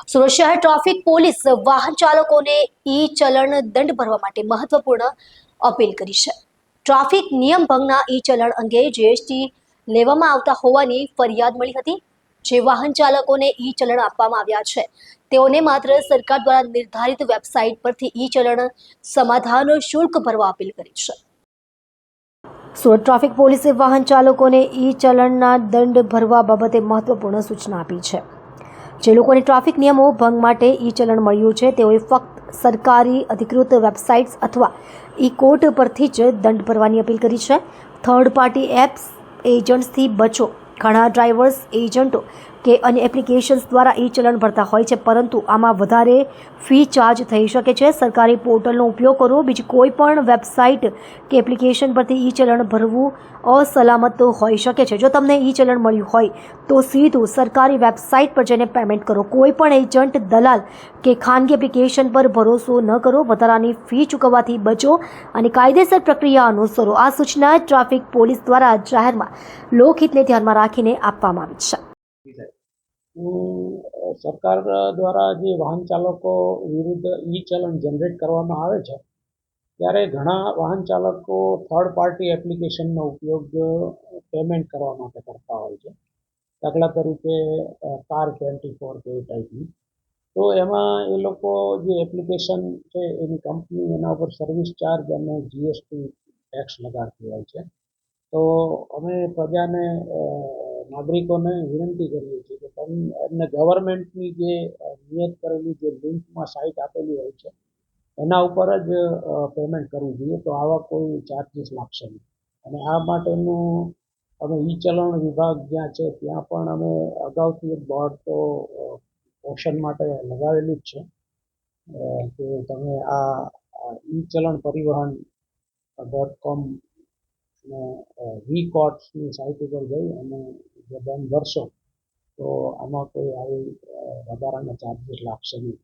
સુરત શહેર traffic police વાહન ચાલકોને ઈ ચલણ દંડ ભરવા માટે મહત્વપૂર્ણ અપીલ કરી છે. ટ્રાફિક નિયમ ભંગના ઈ ચલણ અંગે જીએસટી લેવામાં આવતા હોવાની ફરિયાદ મળી હતી. જે વાહન ચાલકોને ઈ ચલણ આપવામાં આવ્યા છે તેઓને માત્ર સરકાર દ્વારા નિર્ધારિત વેબસાઇટ પરથી ઈ ચલણ સમાધાન શુલ્ક ભરવા અપીલ કરી છે. સુરત ટ્રાફિક પોલીસે વાહન ચાલકોને ઈ ચલણના દંડ ભરવા બાબતે મહત્વપૂર્ણ સૂચના આપી છે. જે લોકોને ટ્રાફિક નિયમો ભંગ માટે ઈ ચલણ મળ્યું છે તેઓએ ફક્ત સરકારી અધિકૃત વેબસાઇટ્સ અથવા ઈ કોર્ટ પરથી જ દંડ ભરવાની અપીલ કરી છે. થર્ડ પાર્ટી એપ્સ એજન્ટ્સથી બચો. ઘણા ડ્રાઈવર્સ એજન્ટો કે અન્ય એપ્લિકેશન્સ દ્વારા ઈ ચલણ ભરતા હોય છે, પરંતુ આમાં વધારે ફી ચાર્જ થઈ શકે છે. સરકારી પોર્ટલનો ઉપયોગ કરવો. બીજી કોઈ પણ વેબસાઇટ કે એપ્લિકેશન પરથી ઈ ચલણ ભરવું અસલામત હોઈ શકે છે. જો તમને ઈ ચલણ મળ્યું હોય તો સીધું સરકારી વેબસાઇટ પર જઈને પેમેન્ટ કરો. કોઈ પણ એજન્ટ, દલાલ કે ખાનગી એપ્લિકેશન પર ભરોસો ન કરો. વધારાની ફી ચૂકવવાથી બચો અને કાયદેસર પ્રક્રિયા અનુસરો. આ સૂચના ટ્રાફિક પોલીસ દ્વારા જાહેરમાં લોકહિતને ધ્યાનમાં રાખીને આપવામાં આવી છે. સરકાર દ્વારા જે વાહન ચાલકો વિરુદ્ધ ઈ ચલણ જનરેટ કરવામાં આવે છે ત્યારે ઘણા વાહન ચાલકો થર્ડ પાર્ટી એપ્લિકેશનનો ઉપયોગ પેમેન્ટ કરવા માટે કરતા હોય છે. દાખલા તરીકે કાર24 કે એ ટાઈપની. તો એમાં એ લોકો જે એપ્લિકેશન છે એની કંપની એના ઉપર સર્વિસ ચાર્જ અને જીએસટી ટેક્સ લગાડતી હોય છે. તો અમે પ્રજાને, નાગરિકોને વિનંતી કરીએ છીએ કે એમને ગવર્મેન્ટની જે નિયત કરેલી જે લિંકમાં સાઇટ આપેલી હોય છે એના ઉપર જ પેમેન્ટ કરવું જોઈએ. તો આવા કોઈ ચાર્જીસ લાગશે નહીં. અને આ માટેનું અમે ઈ ચલણ વિભાગ જ્યાં છે ત્યાં પણ અમે અગાઉથી એક બોર્ડ તો ઓપ્શન માટે લગાવેલું જ છે કે તમે આ ઈ ચલણ પરિવહન .com અને વી-કોર્ટ્સની સાઇટ ઉપર જઈ અને જે દંડ ભરશો તો આમાં કોઈ આવી વધારાના ચાર્જીસ લાગશે નહીં.